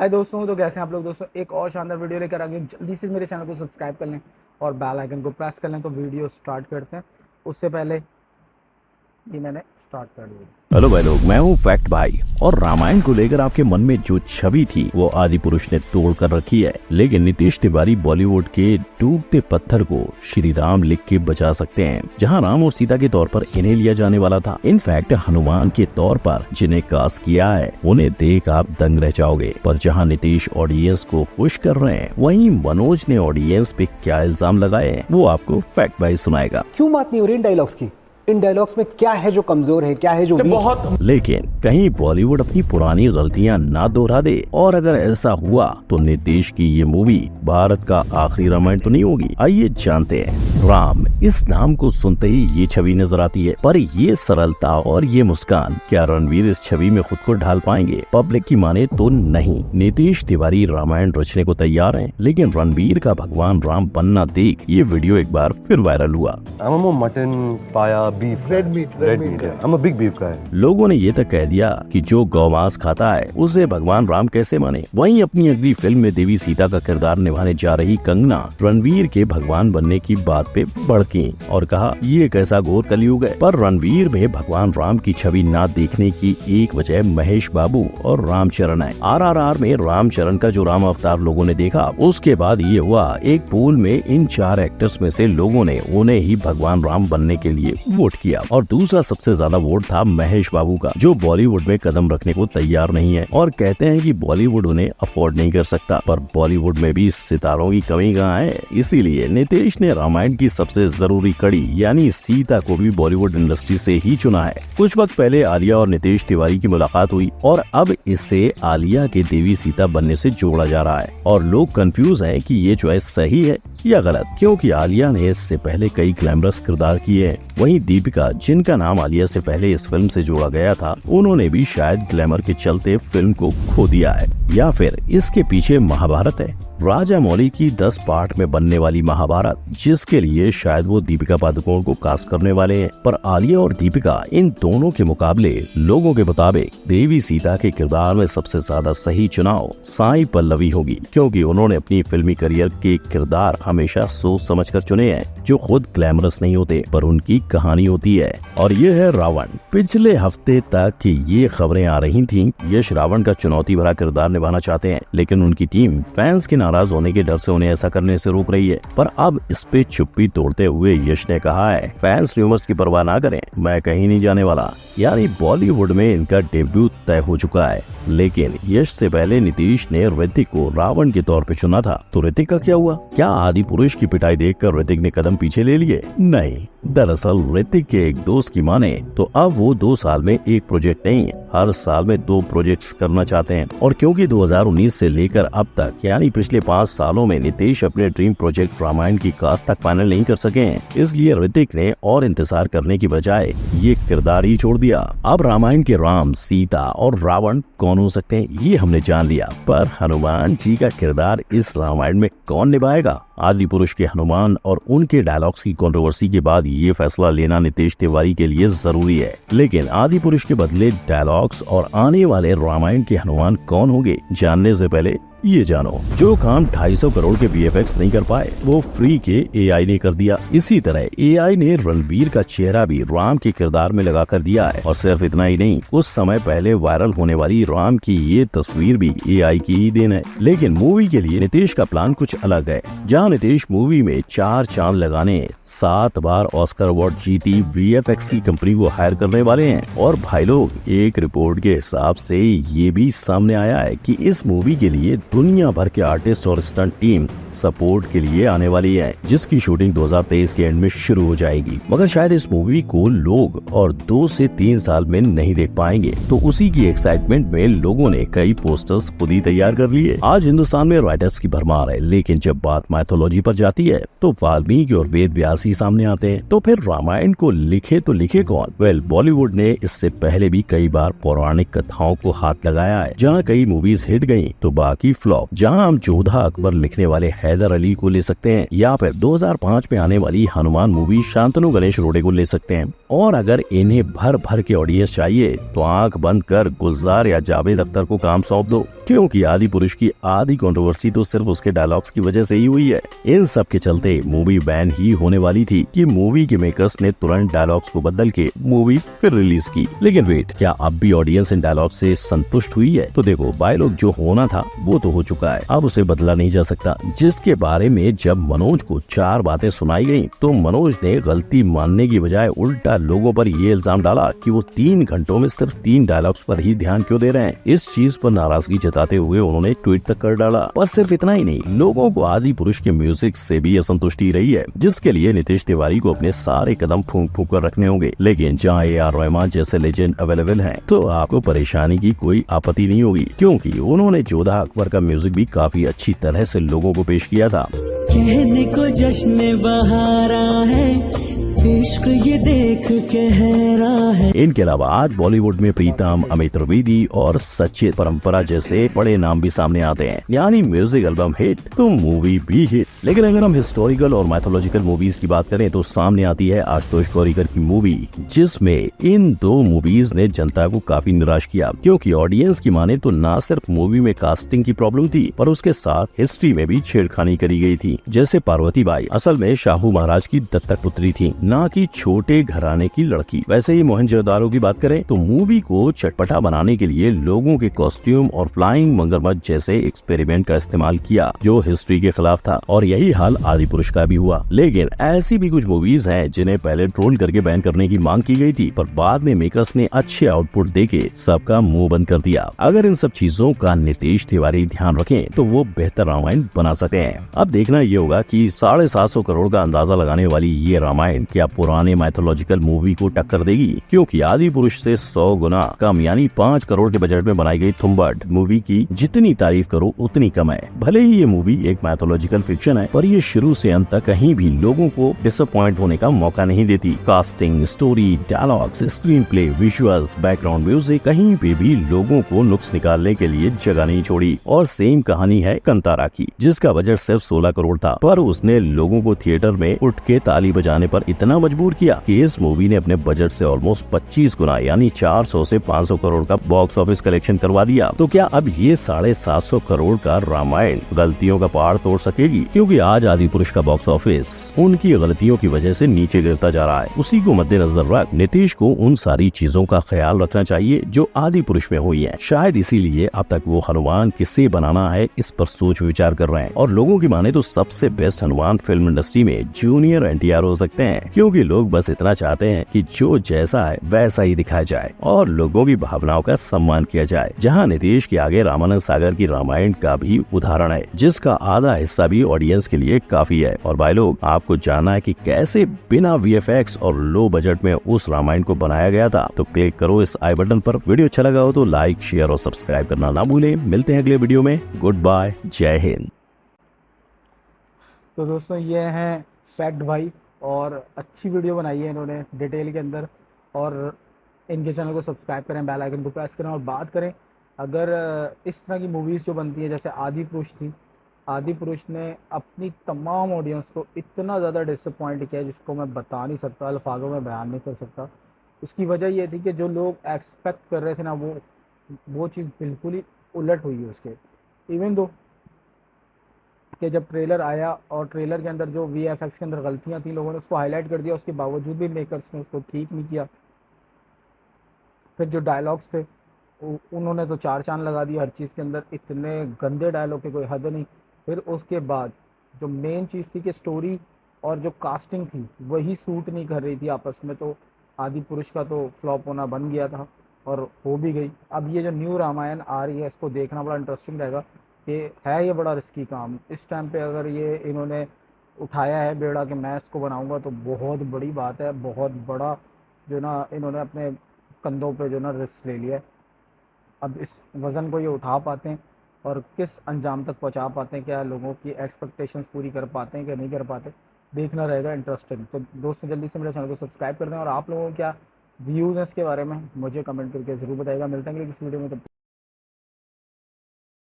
हाय दोस्तों, तो कैसे हैं आप लोग। दोस्तों एक और शानदार वीडियो लेकर आ गए। जल्दी से मेरे चैनल को सब्सक्राइब कर लें और बेल आइकन को प्रेस कर लें। तो वीडियो स्टार्ट करते हैं। उससे पहले ये मैंने स्टार्ट कर दिया। हेलो भाई लोग, मैं हूँ फैक्ट भाई। और रामायण को लेकर आपके मन में जो छवि थी वो आदि पुरुष ने तोड़ कर रखी है। लेकिन नीतीश तिवारी बॉलीवुड के डूबते पत्थर को श्री राम लिख के बचा सकते हैं। जहाँ राम और सीता के तौर पर इन्हें लिया जाने वाला था, इनफैक्ट हनुमान के तौर पर जिन्हें कास्ट किया है उन्हें देख आप दंग रह जाओगे। पर जहाँ नीतीश ऑडियंस को खुश कर रहे हैं, वहीं मनोज ने ऑडियंस पे क्या इल्जाम लगाए हैं वो आपको फैक्ट भाई सुनाएगा। क्यों बात नहीं हो रही इन डायलॉग्स की? इन डायलॉग्स में क्या है जो कमजोर है, क्या है जो वीक है? लेकिन कहीं बॉलीवुड अपनी पुरानी गलतियां ना दोहरा दे, और अगर ऐसा हुआ तो नीतीश की ये मूवी भारत का आखिरी रामायण तो नहीं होगी। आइए जानते हैं। राम इस नाम को सुनते ही ये छवि नजर आती है, पर ये सरलता और ये मुस्कान, क्या रणवीर इस छवि में खुद को ढाल पाएंगे? पब्लिक की माने तो नहीं। नीतीश तिवारी रामायण रचने को तैयार हैं, लेकिन रणवीर का भगवान राम बनना देख ये वीडियो एक बार फिर वायरल हुआ। मटन पाया beef, red meat. I'm a big beef guy. लोगों ने ये तक कह दिया कि जो गौमांस खाता है उसे भगवान राम कैसे माने। वहीं अपनी अगली फिल्म में देवी सीता का किरदार निभाने जा रही कंगना रणवीर के भगवान बनने की बात पे भड़की और कहा ये कैसा घोर कलयुग है। पर रणवीर में भगवान राम की छवि ना देखने की एक वजह महेश बाबू और रामचरण है। RRR में रामचरण का जो राम अवतार लोगों ने देखा, उसके बाद ये हुआ एक पोल में इन 4 एक्टर्स में से लोगों ने उन्हें ही भगवान राम बनने के लिए वोट किया। और दूसरा सबसे ज्यादा वोट था महेश बाबू का, जो बॉलीवुड में कदम रखने को तैयार नहीं है और कहते हैं कि बॉलीवुड उन्हें अफोर्ड नहीं कर सकता। पर बॉलीवुड में भी सितारों की कमी कहाँ है। इसीलिए नीतीश ने रामायण की सबसे जरूरी कड़ी यानी सीता को भी बॉलीवुड इंडस्ट्री से ही चुना है। कुछ वक्त पहले आलिया और नीतीश तिवारी की मुलाकात हुई और अब इसे आलिया के देवी सीता बनने से जोड़ा जा रहा है। और लोग कंफ्यूज हैं कि ये चॉइस सही है या गलत, क्योंकि आलिया ने इससे पहले कई ग्लैमरस किरदार किए हैं। वहीं दीपिका, जिनका नाम आलिया से पहले इस फिल्म से जोड़ा गया था, उन्होंने भी शायद ग्लैमर के चलते फिल्म को खो दिया है, या फिर इसके पीछे महाभारत है। राजा मौली की 10 पार्ट में बनने वाली महाभारत, जिसके लिए शायद वो दीपिका पादुकोण को कास्ट करने वाले हैं। पर आलिया और दीपिका इन दोनों के मुकाबले लोगों के मुताबिक देवी सीता के किरदार में सबसे ज्यादा सही चुनाव साई पल्लवी होगी, क्योंकि उन्होंने अपनी फिल्मी करियर के किरदार हमेशा सोच समझकर चुने हैं, जो खुद ग्लैमरस नहीं होते पर उनकी कहानी होती है। और ये है रावण। पिछले हफ्ते तक ये खबरें आ रही थीं, यश रावण का चुनौती भरा किरदार निभाना चाहते हैं, लेकिन उनकी टीम फैंस के नाराज होने के डर से उन्हें ऐसा करने से रोक रही है। पर अब इस पे चुप्पी तोड़ते हुए यश ने कहा है, फैंस र्यूमर्स की परवाह ना करें, मैं कहीं नहीं जाने वाला। यानी बॉलीवुड में इनका डेब्यू तय हो चुका है। लेकिन यश से पहले नीतीश ने ऋतिक को रावण के तौर पे चुना था, तो ऋतिक का क्या हुआ? क्या आदि पुरुष की पिटाई देखकर ऋतिक ने कदम पीछे ले लिए? नहीं, दरअसल ऋतिक के एक दोस्त की माने तो अब वो 2 साल में एक प्रोजेक्ट नहीं, हर साल में 2 प्रोजेक्ट्स करना चाहते हैं। और क्योंकि 2019 से लेकर अब तक यानी पिछले 5 सालों में नीतीश अपने ड्रीम प्रोजेक्ट रामायण की कास्ट तक फाइनल नहीं कर सके हैं, इसलिए ऋतिक ने और इंतजार करने की बजाय ये किरदार ही छोड़ दिया। अब रामायण के राम, सीता और रावण कौन हो सकते हैं ये हमने जान लिया, पर हनुमान जी का किरदार इस रामायण में कौन निभाएगा? आदि पुरुष के हनुमान और उनके डायलॉग्स की कंट्रोवर्सी के बाद ये फैसला लेना नीतीश तिवारी के लिए जरूरी है। लेकिन आदि पुरुष के बदले डायलॉग्स और आने वाले रामायण के हनुमान कौन होंगे, जानने से पहले ये जानो, जो काम 250 करोड़ के VFX नहीं कर पाए वो फ्री के AI ने कर दिया। इसी तरह AI ने रणवीर का चेहरा भी राम के किरदार में लगा कर दिया है। और सिर्फ इतना ही नहीं, कुछ समय पहले वायरल होने वाली राम की ये तस्वीर भी AI की ही देन है। लेकिन मूवी के लिए नीतीश का प्लान कुछ अलग है। जहाँ नीतीश मूवी में 4 चांद लगाने, 7 बार ऑस्कर अवार्ड जीती VFX की कंपनी को हायर करने वाले हैं। और भाई लोग, एक रिपोर्ट के हिसाब से ये भी सामने आया है कि इस मूवी के लिए दुनिया भर के आर्टिस्ट और स्टंट टीम सपोर्ट के लिए आने वाली है, जिसकी शूटिंग 2023 के एंड में शुरू हो जाएगी। मगर शायद इस मूवी को लोग और 2 से 3 साल में नहीं देख पाएंगे, तो उसी की एक्साइटमेंट में लोगों ने कई पोस्टर्स खुद ही तैयार कर लिए। आज हिंदुस्तान में राइटर्स की भरमार है, लेकिन जब बात माइथोलॉजी पर जाती है तो वाल्मीकि और वेद व्यास ही सामने आते हैं। तो फिर रामायण को लिखे तो लिखे कौन? वेल, बॉलीवुड ने इससे पहले भी कई बार पौराणिक कथाओं को हाथ लगाया है। जहाँ कई मूवीज हिट गयी तो बाकी फ्लॉप। जहाँ हम जोधा अकबर लिखने वाले हैदर अली को ले सकते हैं, या फिर 2005 में आने वाली हनुमान मूवी शांतनु गणेश रोडे को ले सकते हैं। और अगर इन्हें भर भर के ऑडियंस चाहिए तो आंख बंद कर गुलजार या जावेद अख्तर को काम सौंप दो, क्योंकि आदि पुरुष की आधी कंट्रोवर्सी तो सिर्फ उसके डायलॉग्स की वजह से ही हुई है। इन सब के चलते मूवी बैन ही होने वाली थी कि मूवी के मेकर्स ने तुरंत डायलॉग्स को बदल के मूवी फिर रिलीज की। लेकिन वेट, क्या अब भी ऑडियंस इन डायलॉग से संतुष्ट हुई है? तो देखो, डायलॉग जो होना था वो तो हो चुका है, अब उसे बदला नहीं जा सकता। जिसके बारे में जब मनोज को 4 बातें सुनाई गयी तो मनोज ने गलती मानने की बजाय उल्टा लोगों पर ये इल्जाम डाला कि वो 3 घंटों में सिर्फ 3 डायलॉग्स पर ही ध्यान क्यों दे रहे हैं। इस चीज पर नाराजगी जताते हुए उन्होंने ट्वीट तक कर डाला। और सिर्फ इतना ही नहीं, लोगों को आदि पुरुष के म्यूजिक से भी असंतुष्टि रही है, जिसके लिए नीतीश तिवारी को अपने सारे कदम फूंक फूंक कर रखने होंगे। लेकिन जहाँ AR रहमान जैसे लेजेंड अवेलेबल हैं, तो आपको परेशानी की कोई आपत्ति नहीं होगी, क्योंकि उन्होंने जोधा अकबर का म्यूजिक भी काफी अच्छी तरह से लोगों को पेश किया था। कहने को जश्न बहारा है, इश्क ये देख के हैरान है। इनके अलावा आज बॉलीवुड में प्रीतम, अमित त्रिवेदी और सचित परंपरा जैसे बड़े नाम भी सामने आते हैं। यानी म्यूजिक एल्बम हिट तो मूवी भी हिट। लेकिन अगर हम हिस्टोरिकल और मैथोलॉजिकल मूवीज की बात करें तो सामने आती है आशुतोष गोरीकर की मूवी, जिसमें इन 2 मूवीज ने जनता को काफी निराश किया, क्योंकि ऑडियंस की माने तो ना सिर्फ मूवी में कास्टिंग की प्रॉब्लम थी, पर उसके साथ हिस्ट्री में भी छेड़खानी करी गई थी। जैसे पार्वती बाई असल में शाहू महाराज की दत्तक पुत्री थी, ना कि छोटे घराने की लड़की। वैसे ही मोहनजोदारो की बात करें तो मूवी को चटपटा बनाने के लिए लोगों के कॉस्ट्यूम और फ्लाइंग मगरमच्छ जैसे एक्सपेरिमेंट का इस्तेमाल किया, जो हिस्ट्री के खिलाफ था। और यही हाल आदि पुरुष का भी हुआ। लेकिन ऐसी भी कुछ मूवीज हैं जिन्हें पहले ट्रोल करके बैन करने की मांग की गई थी, पर बाद में मेकर्स ने अच्छे आउटपुट देके सबका मुंह बंद कर दिया। अगर इन सब चीजों का नीतीश तिवारी ध्यान रखें तो वो बेहतर रामायण बना सकते हैं। अब देखना ये होगा कि 750 करोड़ का अंदाजा लगाने वाली ये रामायण क्या पुराने माइथोलॉजिकल मूवी को टक्कर देगी, क्योंकि आदि पुरुष से 100 गुना कम यानी 5 करोड़ के बजट में बनाई गई तुम्बाड मूवी की जितनी तारीफ करो उतनी कम है। भले ही ये मूवी एक माइथोलॉजिकल फिक्शन है, पर ये शुरू से अंत तक कहीं भी लोगों को डिसअपॉइंट होने का मौका नहीं देती। Casting, story, dialogues, screen play, visuals, background music, कहीं पे भी लोगों को नुक्स निकालने के लिए जगह नहीं छोड़ी। और सेम कहानी है कंतारा की, जिसका बजट सिर्फ 16 करोड़ था, पर उसने लोगों को थिएटर में उठ के ताली बजाने पर इतना मजबूर किया कि इस मूवी ने अपने बजट से ऑलमोस्ट 25 गुना यानी 400 से 500 करोड़ का बॉक्स ऑफिस कलेक्शन करवा दिया। तो क्या अब ये 750 करोड़ का रामायण गलतियों का पहाड़ तोड़ सकेगी? क्योंकि आज आदि पुरुष का बॉक्स ऑफिस उनकी गलतियों की वजह से नीचे गिरता जा रहा है। उसी को मद्देनजर रख नीतीश को उन सारी चीजों का ख्याल रखना चाहिए जो आदि पुरुष में हुई है। शायद इसीलिए अब तक वो हनुमान किसे बनाना है इस पर सोच विचार कर रहे हैं। और लोगों की माने तो सबसे बेस्ट हनुमान फिल्म इंडस्ट्री में जूनियर NTR हो सकते हैं, क्योंकि लोग बस इतना चाहते हैं कि जो जैसा है वैसा ही दिखाया जाए और लोगों की भावनाओं का सम्मान किया जाए। जहां नीतीश के आगे रामानंद सागर की रामायण का भी उदाहरण है, जिसका आधा हिस्सा भी ऑडियंस के लिए काफी है। और भाई लोग, आपको जानना है कि कैसे बिना VFX और लो बजट में उस रामायण को बनाया गया था, तो क्लिक करो इस आई बटन पर। वीडियो अच्छा लगा हो तो लाइक, शेयर और सब्सक्राइब करना ना भूलें। मिलते हैं अगले वीडियो में। गुड बाय, जय हिंद। तो दोस्तों, ये हैं फैक्ट भाई, और अच्छी वीडियो बनाई है इन्होंने डिटेल के अंदर। और इनके चैनल को सब्सक्राइब करें, बेल आइकन को प्रेस करें। और बात करें अगर इस तरह की मूवीज़ जो बनती है, जैसे आदि पुरुष थी, आदि पुरुष ने अपनी तमाम ऑडियंस को इतना ज़्यादा डिसअपॉइंट किया जिसको मैं बता नहीं सकता, अल्फाजों में बयान नहीं कर सकता। उसकी वजह ये थी कि जो लोग एक्सपेक्ट कर रहे थे ना, वो चीज़ बिल्कुल ही उलट हुई है उसके। इवन दो कि जब ट्रेलर आया और ट्रेलर के अंदर जो VFX के अंदर गलतियां थी, लोगों ने उसको हाईलाइट कर दिया, उसके बावजूद भी मेकर्स ने उसको ठीक नहीं किया। फिर जो डायलॉग्स थे उन्होंने तो 4 चांद लगा दिए हर चीज़ के अंदर, इतने गंदे डायलॉग के कोई हद नहीं। फिर उसके बाद जो मेन चीज़ थी कि स्टोरी और जो कास्टिंग थी वही सूट नहीं कर रही थी आपस में, तो आदि पुरुष का तो फ्लॉप होना बन गया था और हो भी गई। अब ये जो न्यू रामायण आ रही है, इसको देखना बड़ा इंटरेस्टिंग रहेगा कि है ये बड़ा रिस्की काम। इस टाइम पे अगर ये इन्होंने उठाया है बेड़ा कि मैं इसको बनाऊंगा, तो बहुत बड़ी बात है, बहुत बड़ा जो ना इन्होंने अपने कंधों पे जो ना रिस्क ले लिया है। अब इस वज़न को ये उठा पाते हैं और किस अंजाम तक पहुंचा पाते हैं, क्या लोगों की एक्सपेक्टेशंस पूरी कर पाते हैं क्या नहीं कर पाते, देखना रहेगा इंटरेस्टिंग। तो दोस्तों जल्दी से मेरे चैनल को सब्सक्राइब कर दें और आप लोगों को क्या व्यूज़ हैं इसके बारे में मुझे कमेंट करके ज़रूर बताइएगा। मिलते हैं अगली किसी वीडियो में, तब